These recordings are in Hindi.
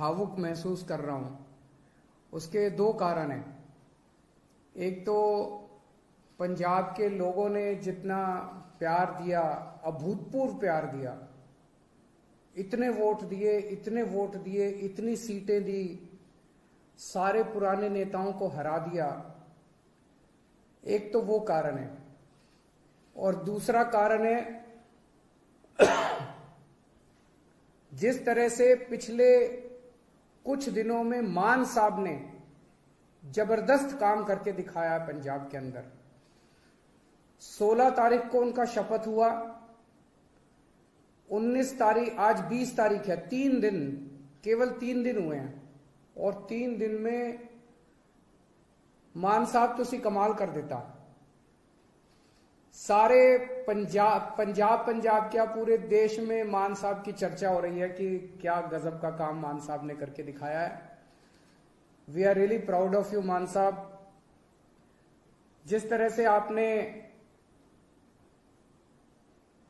भावुक महसूस कर रहा हूं, उसके दो कारण हैं। एक तो पंजाब के लोगों ने जितना प्यार दिया, अभूतपूर्व प्यार दिया, इतने वोट दिए, इतने वोट दिए, इतनी सीटें दी, सारे पुराने नेताओं को हरा दिया। एक तो वो कारण है, और दूसरा कारण है जिस तरह से पिछले कुछ दिनों में मान साहब ने जबरदस्त काम करके दिखाया पंजाब के अंदर। 16 तारीख को उनका शपथ हुआ, 19 तारीख, आज 20 तारीख है, 3 दिन, केवल 3 दिन हुए हैं, और 3 दिन में मान साहब तो कमाल कर देता। सारे पंजाब क्या पूरे देश में मान साहब की चर्चा हो रही है कि क्या गजब का काम मान साहब ने करके दिखाया है। We are really proud of you Mann Sahab. जिस तरह से आपने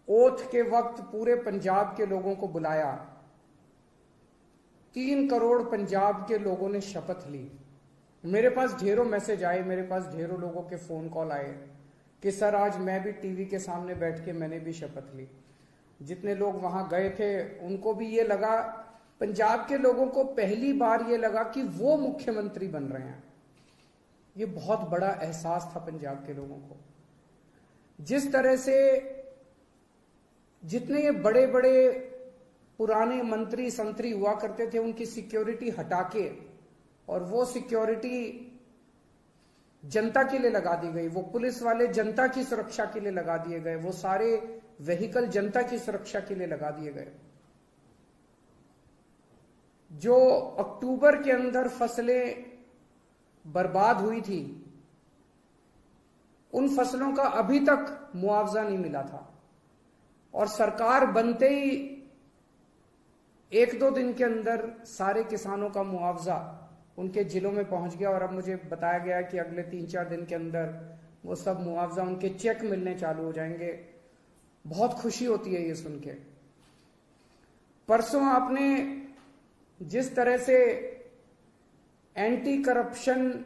ओथ के वक्त पूरे पंजाब के लोगों को बुलाया, 3 करोड़ पंजाब के लोगों ने शपथ ली। मेरे पास ढेरों मैसेज आए, मेरे पास ढेरों लोगों के फोन कॉल आए कि सर आज मैं भी टीवी के सामने बैठ के मैंने भी शपथ ली। जितने लोग वहां गए थे उनको भी ये लगा, पंजाब के लोगों को पहली बार ये लगा कि वो मुख्यमंत्री बन रहे हैं। ये बहुत बड़ा एहसास था पंजाब के लोगों को। जिस तरह से जितने ये बड़े बड़े पुराने मंत्री संतरी हुआ करते थे उनकी सिक्योरिटी हटा के और वो सिक्योरिटी जनता के लिए लगा दी गई, वो पुलिस वाले जनता की सुरक्षा के लिए लगा दिए गए, वो सारे व्हीकल जनता की सुरक्षा के लिए लगा दिए गए। जो अक्टूबर के अंदर फसलें बर्बाद हुई थी, उन फसलों का अभी तक मुआवजा नहीं मिला था, और सरकार बनते ही 1-2 दिन के अंदर सारे किसानों का मुआवजा उनके जिलों में पहुंच गया। और अब मुझे बताया गया कि अगले 3-4 दिन के अंदर वो सब मुआवजा उनके चेक मिलने चालू हो जाएंगे। बहुत खुशी होती है ये सुन के। परसों आपने जिस तरह से एंटी करप्शन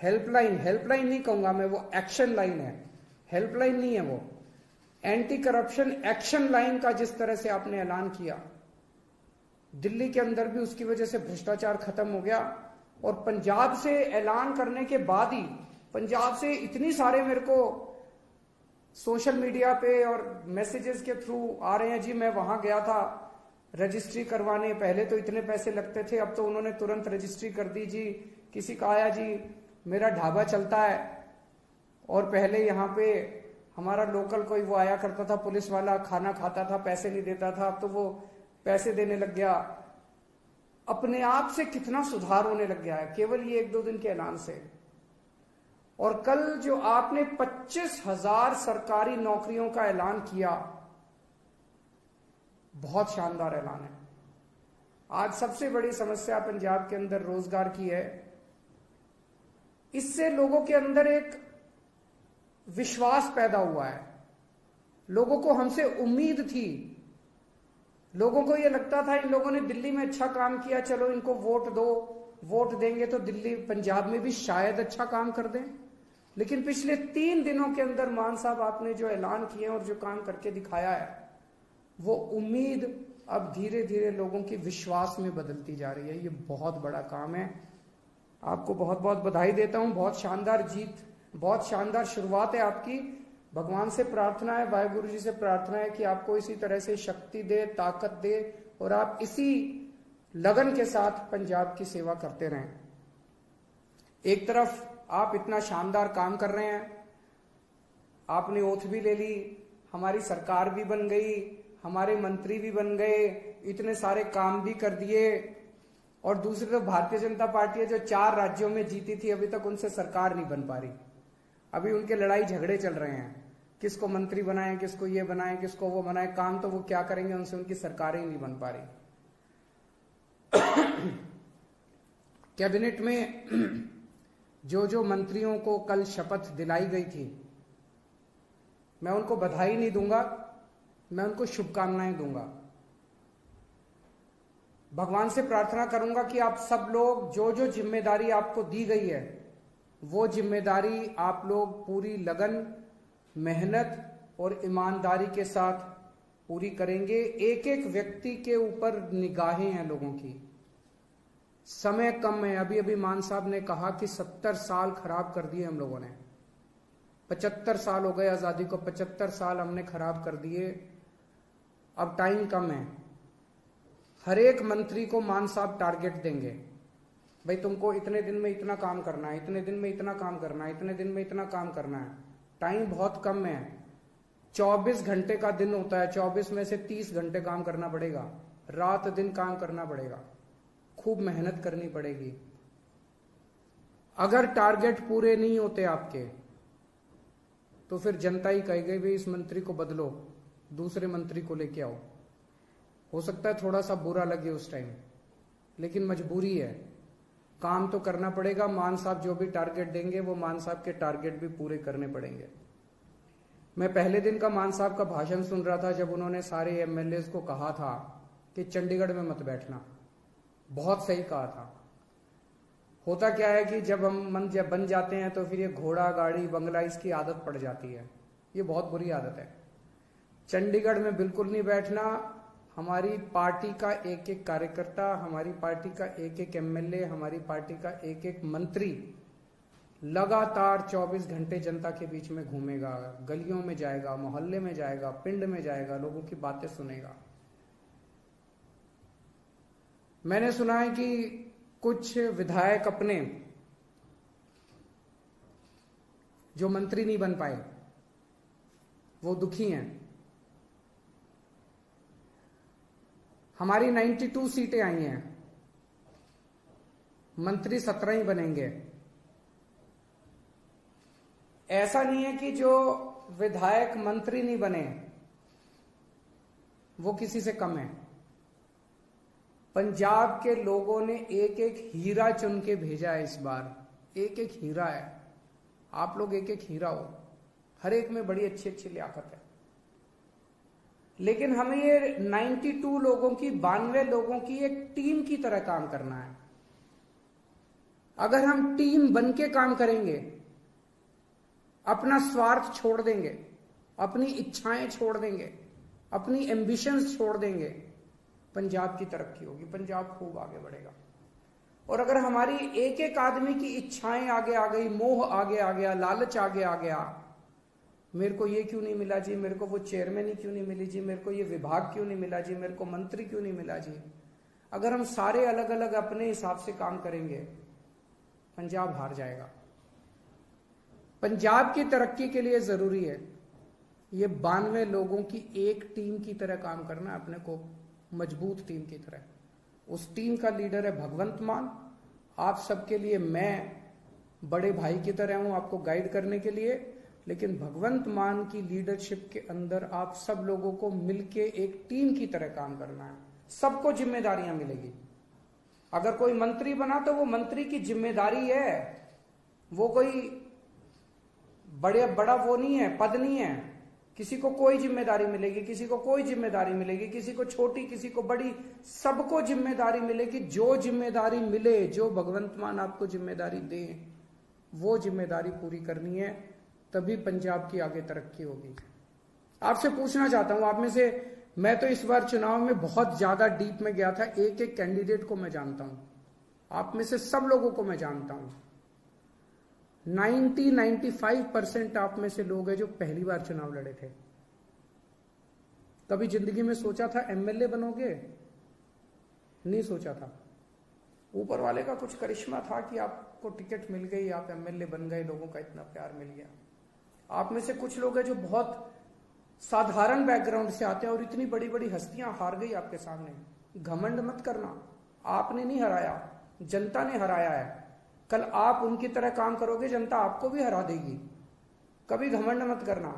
हेल्पलाइन नहीं कहूंगा मैं, वो एक्शन लाइन है, हेल्पलाइन नहीं है वो, एंटी करप्शन एक्शन लाइन का जिस तरह से आपने ऐलान किया, दिल्ली के अंदर भी उसकी वजह से भ्रष्टाचार खत्म हो गया। और पंजाब से ऐलान करने के बाद ही पंजाब से इतनी सारे मेरे को सोशल मीडिया पे और मैसेजेस के थ्रू आ रहे हैं, जी मैं वहां गया था रजिस्ट्री करवाने, पहले तो इतने पैसे लगते थे, अब तो उन्होंने तुरंत रजिस्ट्री कर दी जी। किसी का आया, जी मेरा ढाबा चलता है और पहले यहाँ पे हमारा लोकल कोई वो आया करता था पुलिस वाला, खाना खाता था, पैसे नहीं देता था, अब तो वो पैसे देने लग गया। अपने आप से कितना सुधार होने लग गया है केवल ये 1-2 दिन के ऐलान से। और कल जो आपने 25,000 सरकारी नौकरियों का ऐलान किया, बहुत शानदार ऐलान है। आज सबसे बड़ी समस्या पंजाब के अंदर रोजगार की है। इससे लोगों के अंदर एक विश्वास पैदा हुआ है, लोगों को हमसे उम्मीद थी, लोगों को यह लगता था इन लोगों ने दिल्ली में अच्छा काम किया, चलो इनको वोट दो, वोट देंगे तो दिल्ली पंजाब में भी शायद अच्छा काम कर दें। लेकिन पिछले 3 दिनों के अंदर मान साहब आपने जो ऐलान किए और जो काम करके दिखाया है, वो उम्मीद अब धीरे धीरे लोगों की विश्वास में बदलती जा रही है। ये बहुत बड़ा काम है। आपको बहुत बहुत बधाई देता हूं। बहुत शानदार जीत, बहुत शानदार शुरुआत है आपकी। भगवान से प्रार्थना है, वाहेगुरु जी से प्रार्थना है कि आपको इसी तरह से शक्ति दे, ताकत दे और आप इसी लगन के साथ पंजाब की सेवा करते रहें। एक तरफ आप इतना शानदार काम कर रहे हैं, आपने ओथ भी ले ली, हमारी सरकार भी बन गई, हमारे मंत्री भी बन गए, इतने सारे काम भी कर दिए, और दूसरी तरफ भारतीय जनता पार्टी है जो 4 राज्यों में जीती थी, अभी तक उनसे सरकार नहीं बन पा रही। अभी उनके लड़ाई झगड़े चल रहे हैं, किसको मंत्री बनाएं, किसको ये बनाएं, किसको वो बनाएं। काम तो वो क्या करेंगे, उनसे उनकी सरकारें ही नहीं बन पा रही। कैबिनेट में जो जो मंत्रियों को कल शपथ दिलाई गई थी, मैं उनको बधाई नहीं दूंगा, मैं उनको शुभकामनाएं दूंगा। भगवान से प्रार्थना करूंगा कि आप सब लोग जो जो जिम्मेदारी आपको दी गई है वो जिम्मेदारी आप लोग पूरी लगन, मेहनत और ईमानदारी के साथ पूरी करेंगे। एक एक व्यक्ति के ऊपर निगाहें हैं लोगों की, समय कम है। अभी अभी मान साहब ने कहा कि 70 साल खराब कर दिए हम लोगों ने, 75 साल हो गए आजादी को, 75 साल हमने खराब कर दिए। अब टाइम कम है। हर एक मंत्री को मान साहब टारगेट देंगे, भाई तुमको इतने दिन में इतना काम करना है, इतने दिन में इतना काम करना है, इतने दिन में इतना काम करना है। टाइम बहुत कम है, 24 घंटे का दिन होता है, 24 में से 30 घंटे काम करना पड़ेगा, रात दिन काम करना पड़ेगा, खूब मेहनत करनी पड़ेगी। अगर टारगेट पूरे नहीं होते आपके तो फिर जनता ही कहेगी भाई इस मंत्री को बदलो, दूसरे मंत्री को लेके आओ। हो सकता है थोड़ा सा बुरा लगे उस टाइम, लेकिन मजबूरी है, काम तो करना पड़ेगा। मान साहब जो भी टारगेट देंगे वो मान साहब के टारगेट भी पूरे करने पड़ेंगे। मैं पहले दिन का मान साहब का भाषण सुन रहा था जब उन्होंने सारे एमएलए को कहा था कि चंडीगढ़ में मत बैठना, बहुत सही कहा था। होता क्या है कि जब हम जब बन जाते हैं तो फिर ये घोड़ा गाड़ी बंगला इसकी आदत पड़ जाती है, ये बहुत बुरी आदत है। चंडीगढ़ में बिल्कुल नहीं बैठना। हमारी पार्टी का एक एक कार्यकर्ता, हमारी पार्टी का एक एक एमएलए, हमारी पार्टी का एक एक मंत्री लगातार 24 घंटे जनता के बीच में घूमेगा, गलियों में जाएगा, मोहल्ले में जाएगा, पिंड में जाएगा, लोगों की बातें सुनेगा। मैंने सुना है कि कुछ विधायक अपने जो मंत्री नहीं बन पाए वो दुखी हैं। हमारी 92 सीटें आई हैं, मंत्री 17 ही बनेंगे। ऐसा नहीं है कि जो विधायक मंत्री नहीं बने वो किसी से कम है। पंजाब के लोगों ने एक एक हीरा चुन के भेजा है इस बार, एक एक हीरा है। आप लोग एक एक हीरा हो, हर एक में बड़ी अच्छी अच्छी लियाकत है। लेकिन हमें ये 92 लोगों की, 92 लोगों की एक टीम की तरह काम करना है। अगर हम टीम बन के काम करेंगे, अपना स्वार्थ छोड़ देंगे, अपनी इच्छाएं छोड़ देंगे, अपनी एम्बिशंस छोड़ देंगे, पंजाब की तरक्की होगी, पंजाब खूब आगे बढ़ेगा। और अगर हमारी एक एक आदमी की इच्छाएं आगे आ गई, मोह आगे आ गया, लालच आगे आ गया, मेरे को ये क्यों नहीं मिला जी, मेरे को वो चेयरमैन ही क्यों नहीं मिली जी, मेरे को ये विभाग क्यों नहीं मिला जी, मेरे को मंत्री क्यों नहीं मिला जी। अगर हम सारे अलग अलग अपने हिसाब से काम करेंगे, पंजाब हार जाएगा। पंजाब की तरक्की के लिए जरूरी है ये 92 लोगों की एक टीम की तरह काम करना, अपने को मजबूत टीम की तरह। उस टीम का लीडर है भगवंत मान। आप सबके लिए मैं बड़े भाई की तरह हूं, आपको गाइड करने के लिए। लेकिन भगवंत मान की लीडरशिप के अंदर आप सब लोगों को मिलके एक टीम की तरह काम करना है। सबको जिम्मेदारियां मिलेगी। अगर कोई मंत्री बना तो वो मंत्री की जिम्मेदारी है, वो कोई बड़ा वो नहीं है, पद नहीं है। किसी को कोई जिम्मेदारी मिलेगी, किसी को कोई जिम्मेदारी मिलेगी, किसी को छोटी, किसी को बड़ी, सबको जिम्मेदारी मिलेगी। जो जिम्मेदारी मिले, जो भगवंत मान आपको जिम्मेदारी दे, वो जिम्मेदारी पूरी करनी है, तभी पंजाब की आगे तरक्की होगी। आपसे पूछना चाहता हूं, आप में से, मैं तो इस बार चुनाव में बहुत ज्यादा डीप में गया था, एक एक कैंडिडेट को मैं जानता हूं, आप में से सब लोगों को मैं जानता हूं। 95% आप में से लोग हैं जो पहली बार चुनाव लड़े थे। कभी जिंदगी में सोचा था एमएलए बनोगे? नहीं सोचा था। ऊपर वाले का कुछ करिश्मा था कि आपको टिकट मिल गई, आप एमएलए बन गए, लोगों का इतना प्यार मिल गया। आप में से कुछ लोग हैं जो बहुत साधारण बैकग्राउंड से आते हैं और इतनी बड़ी बड़ी हस्तियां हार गई आपके सामने। घमंड मत करना, आपने नहीं हराया, जनता ने हराया है। कल आप उनकी तरह काम करोगे, जनता आपको भी हरा देगी। कभी घमंड मत करना।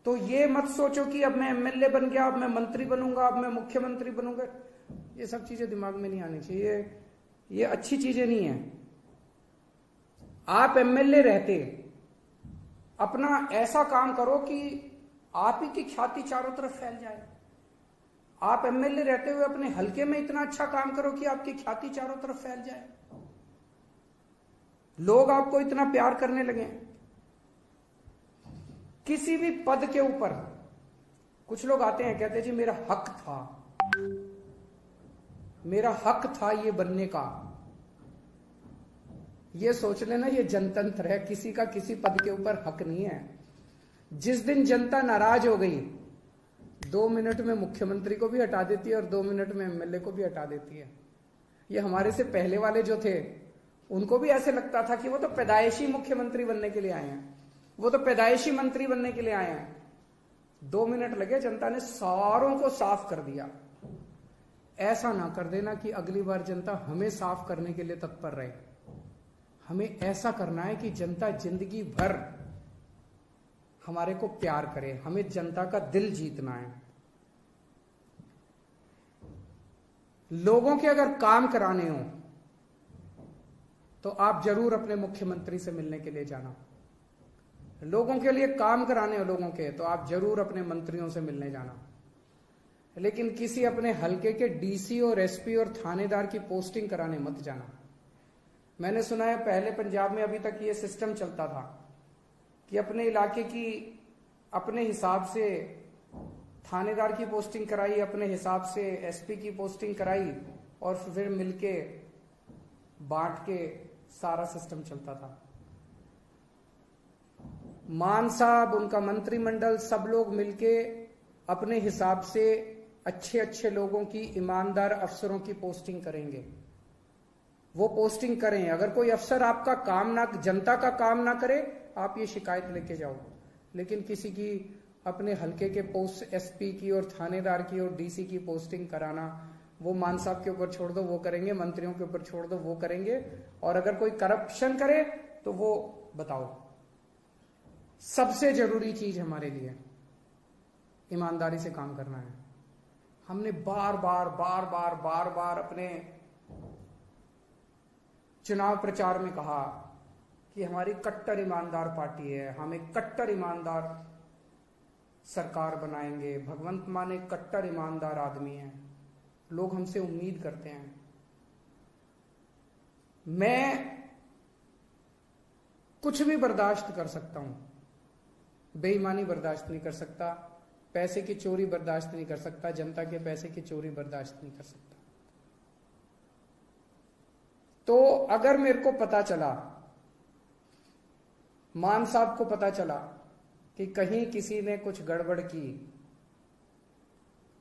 तो ये मत सोचो कि अब मैं एमएलए बन गया, अब मैं मंत्री बनूंगा, अब मैं मुख्यमंत्री बनूंगा। ये सब चीजें दिमाग में नहीं आनी चाहिए, ये अच्छी चीजें नहीं है। आप एमएलए रहते, अपना ऐसा काम करो कि आप ही की ख्याति चारों तरफ फैल जाए। आप एमएलए रहते हुए अपने हलके में इतना अच्छा काम करो कि आपकी ख्याति चारों तरफ फैल जाए, लोग आपको इतना प्यार करने लगे। किसी भी पद के ऊपर कुछ लोग आते हैं, कहते हैं जी मेरा हक था, मेरा हक था ये बनने का। ये सोच लेना ये जनतंत्र है, किसी का किसी पद के ऊपर हक नहीं है। जिस दिन जनता नाराज हो गई, 2 मिनट में मुख्यमंत्री को भी हटा देती है और 2 मिनट में एमएलए को भी हटा देती है। ये हमारे से पहले वाले जो थे उनको भी ऐसे लगता था कि वो तो पैदाइशी मुख्यमंत्री बनने के लिए आए हैं, वो तो पैदाइशी मंत्री बनने के लिए आए हैं। 2 मिनट लगे, जनता ने सारों को साफ कर दिया। ऐसा ना कर देना कि अगली बार जनता हमें साफ करने के लिए तत्पर रहे। हमें ऐसा करना है कि जनता जिंदगी भर हमारे को प्यार करे, हमें जनता का दिल जीतना है। लोगों के अगर काम कराने हो तो आप जरूर अपने मुख्यमंत्री से मिलने के लिए जाना। लोगों के लिए काम कराने हो लोगों के, तो आप जरूर अपने मंत्रियों से मिलने जाना। लेकिन किसी अपने हलके के डीसी और एसपी और थानेदार की पोस्टिंग कराने मत जाना। मैंने सुना है पहले पंजाब में अभी तक ये सिस्टम चलता था कि अपने इलाके की अपने हिसाब से थानेदार की पोस्टिंग कराई, अपने हिसाब से एसपी की पोस्टिंग कराई और फिर मिलके बांट के सारा सिस्टम चलता था। मान साहब, उनका मंत्रिमंडल, सब लोग मिलके अपने हिसाब से अच्छे अच्छे लोगों की, ईमानदार अफसरों की पोस्टिंग करेंगे। वो पोस्टिंग करें। अगर कोई अफसर आपका काम ना, जनता का काम ना करे, आप ये शिकायत लेके जाओ। लेकिन किसी की अपने हलके के पोस्ट एसपी की और थानेदार की और डीसी की पोस्टिंग कराना, वो मान साहब के ऊपर छोड़ दो, वो करेंगे। मंत्रियों के ऊपर छोड़ दो, वो करेंगे। और अगर कोई करप्शन करे तो वो बताओ। सबसे जरूरी चीज हमारे लिए ईमानदारी से काम करना है। हमने बार बार अपने चुनाव प्रचार में कहा कि हमारी कट्टर ईमानदार पार्टी है, हम एक कट्टर ईमानदार सरकार बनाएंगे। भगवंत मान एक कट्टर ईमानदार आदमी है, लोग हमसे उम्मीद करते हैं। मैं कुछ भी बर्दाश्त कर सकता हूं, बेईमानी बर्दाश्त नहीं कर सकता, पैसे की चोरी बर्दाश्त नहीं कर सकता, जनता के पैसे की चोरी बर्दाश्त नहीं कर सकता। तो अगर मेरे को पता चला, मान साहब को पता चला कि कहीं किसी ने कुछ गड़बड़ की,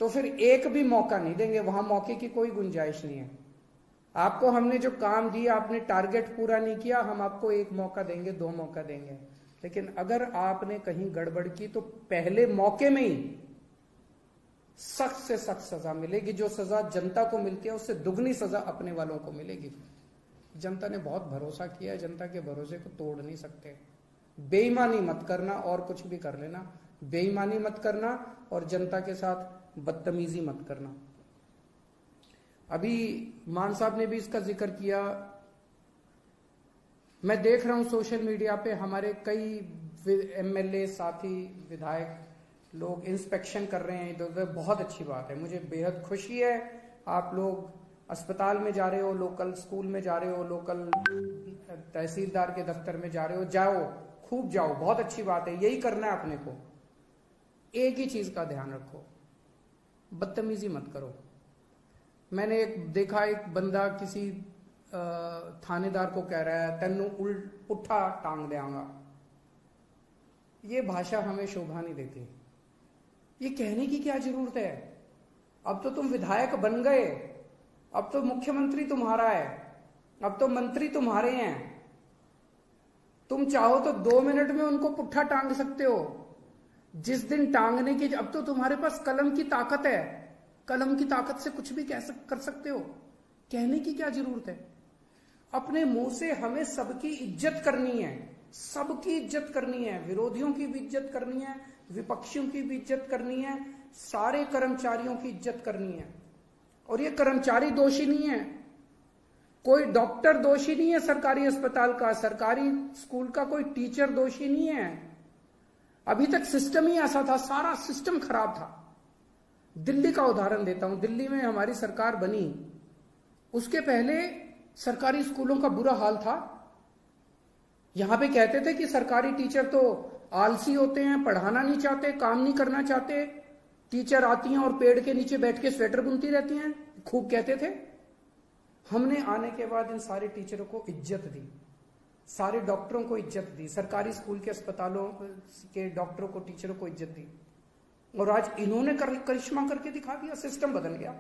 तो फिर एक भी मौका नहीं देंगे। वहां मौके की कोई गुंजाइश नहीं है। आपको हमने जो काम दिया, आपने टारगेट पूरा नहीं किया, हम आपको 1 मौका देंगे, 2 मौका देंगे। लेकिन अगर आपने कहीं गड़बड़ की तो पहले मौके में ही सख्त से सख्त सजा मिलेगी। जो सजा जनता को मिलती है उससे दुगनी सजा अपने वालों को मिलेगी। जनता ने बहुत भरोसा किया है, जनता के भरोसे को तोड़ नहीं सकते। बेईमानी मत करना और कुछ भी कर लेना, बेईमानी मत करना और जनता के साथ बदतमीजी मत करना। अभी मान साहब ने भी इसका जिक्र किया। मैं देख रहा हूं सोशल मीडिया पे हमारे कई एमएलए साथी, विधायक लोग इंस्पेक्शन कर रहे हैं इधर उधर। बहुत अच्छी बात है, मुझे बेहद खुशी है। आप लोग अस्पताल में जा रहे हो, लोकल स्कूल में जा रहे हो, लोकल तहसीलदार के दफ्तर में जा रहे हो, जाओ, खूब जाओ, बहुत अच्छी बात है। यही करना है अपने को। एक ही चीज का ध्यान रखो, बदतमीजी मत करो। मैंने देखा एक बंदा किसी थानेदार को कह रहा है, तेनू पुट्ठा टांग देंगा। ये भाषा हमें शोभा नहीं देती। ये कहने की क्या जरूरत है? अब तो तुम विधायक बन गए, अब तो मुख्यमंत्री तुम्हारा है, अब तो मंत्री तुम्हारे हैं। तुम चाहो तो 2 मिनट में उनको पुट्ठा टांग सकते हो। जिस दिन टांगने की, अब तो तुम्हारे पास कलम की ताकत है, कलम की ताकत से कुछ भी कर सकते हो। कहने की क्या जरूरत है? अपने मुंह से हमें सबकी इज्जत करनी है, सबकी इज्जत करनी है, विरोधियों की भी इज्जत करनी है, विपक्षियों की भी इज्जत करनी है, सारे कर्मचारियों की इज्जत करनी है। और ये कर्मचारी दोषी नहीं है, कोई डॉक्टर दोषी नहीं है सरकारी अस्पताल का, सरकारी स्कूल का कोई टीचर दोषी नहीं है। अभी तक सिस्टम ही ऐसा था, सारा सिस्टम खराब था। दिल्ली का उदाहरण देता हूं। दिल्ली में हमारी सरकार बनी, उसके पहले सरकारी स्कूलों का बुरा हाल था। यहां पे कहते थे कि सरकारी टीचर तो आलसी होते हैं, पढ़ाना नहीं चाहते, काम नहीं करना चाहते। टीचर आती हैं और पेड़ के नीचे बैठ के स्वेटर बुनती रहती हैं, खूब कहते थे। हमने आने के बाद इन सारे टीचरों को इज्जत दी, सारे डॉक्टरों को इज्जत दी, सरकारी स्कूल के अस्पतालों के डॉक्टरों को, टीचरों को इज्जत दी। और आज इन्होंने करिश्मा करके दिखा दिया, सिस्टम बदल गया।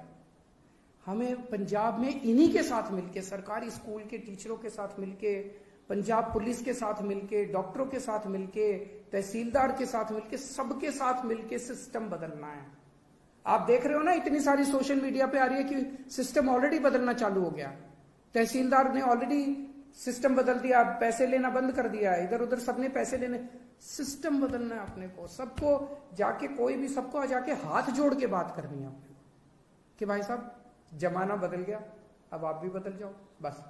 हमें पंजाब में इन्हीं के साथ मिलके, सरकारी स्कूल के टीचरों के साथ मिलके, पंजाब पुलिस के साथ मिलके, डॉक्टरों के साथ मिलके, तहसीलदार के साथ मिलके, सबके साथ मिलके सिस्टम बदलना है। आप देख रहे हो ना, इतनी सारी सोशल मीडिया पे आ रही है कि सिस्टम ऑलरेडी बदलना चालू हो गया। तहसीलदार ने ऑलरेडी सिस्टम बदल दिया, पैसे लेना बंद कर दिया, इधर उधर सबने पैसे लेने। सिस्टम बदलना है अपने को, सबको जाके, कोई भी सबको जाके हाथ जोड़ के बात करनी है अपने को कि भाई साहब जमाना बदल गया, अब आप भी बदल जाओ। बस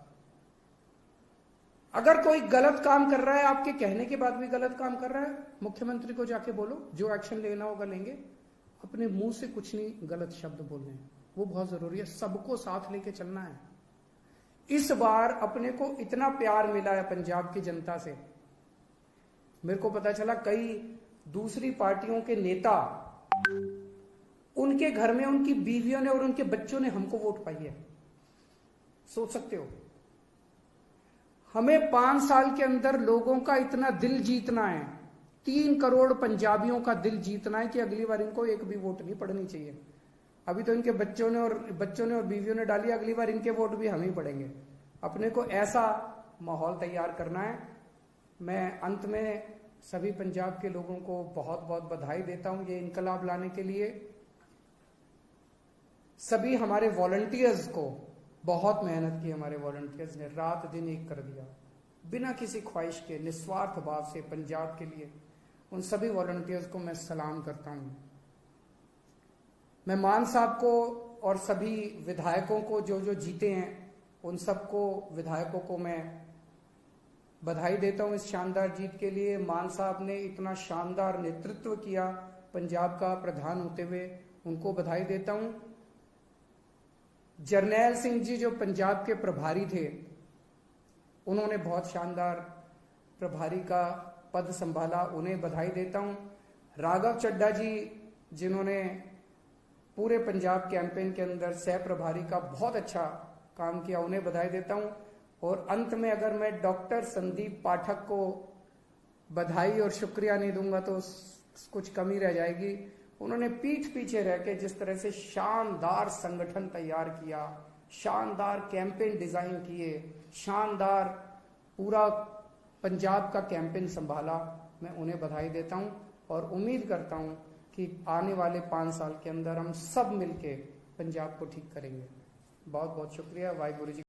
अगर कोई गलत काम कर रहा है, आपके कहने के बाद भी गलत काम कर रहा है, मुख्यमंत्री को जाके बोलो, जो एक्शन लेना होगा लेंगे। अपने मुंह से कुछ नहीं गलत शब्द बोलने हैं, वो बहुत जरूरी है। सबको साथ लेके चलना है। इस बार अपने को इतना प्यार मिला है पंजाब की जनता से। मेरे को पता चला कई दूसरी पार्टियों के नेता, उनके घर में उनकी बीवियों ने और उनके बच्चों ने हमको वोट पाई है। सोच सकते हो, हमें 5 साल के अंदर लोगों का इतना दिल जीतना है, 3 करोड़ पंजाबियों का दिल जीतना है कि अगली बार इनको एक भी वोट नहीं पड़नी चाहिए। अभी तो इनके बच्चों ने और बीवियों ने डाली, अगली बार इनके वोट भी हम ही पड़ेंगे। अपने को ऐसा माहौल तैयार करना है। मैं अंत में सभी पंजाब के लोगों को बहुत बहुत बधाई देता हूं ये इनकलाब लाने के लिए। सभी हमारे वॉलंटियर्स को, बहुत मेहनत की हमारे वॉलंटियर्स ने, रात दिन एक कर दिया, बिना किसी ख्वाहिश के, निस्वार्थ भाव से पंजाब के लिए। उन सभी वॉलंटियर्स को मैं सलाम करता हूं। मैं मान साहब को और सभी विधायकों को जो जो जीते हैं, उन सबको, विधायकों को मैं बधाई देता हूं इस शानदार जीत के लिए। मान साहब ने इतना शानदार नेतृत्व किया पंजाब का प्रधान होते हुए, उनको बधाई देता हूं। जरनैल सिंह जी जो पंजाब के प्रभारी थे, उन्होंने बहुत शानदार प्रभारी का पद संभाला, उन्हें बधाई देता हूं। राघव चड्ढा जी जिन्होंने पूरे पंजाब कैंपेन के अंदर सह प्रभारी का बहुत अच्छा काम किया, उन्हें बधाई देता हूं। और अंत में अगर मैं डॉक्टर संदीप पाठक को बधाई और शुक्रिया नहीं दूंगा तो कुछ कमी रह जाएगी। उन्होंने पीठ पीछे रह के जिस तरह से शानदार संगठन तैयार किया, शानदार कैंपेन डिजाइन किए, शानदार पूरा पंजाब का कैंपेन संभाला, मैं उन्हें बधाई देता हूं। और उम्मीद करता हूं कि आने वाले 5 साल के अंदर हम सब मिलके पंजाब को ठीक करेंगे। बहुत बहुत शुक्रिया। वाहिगुरु जी।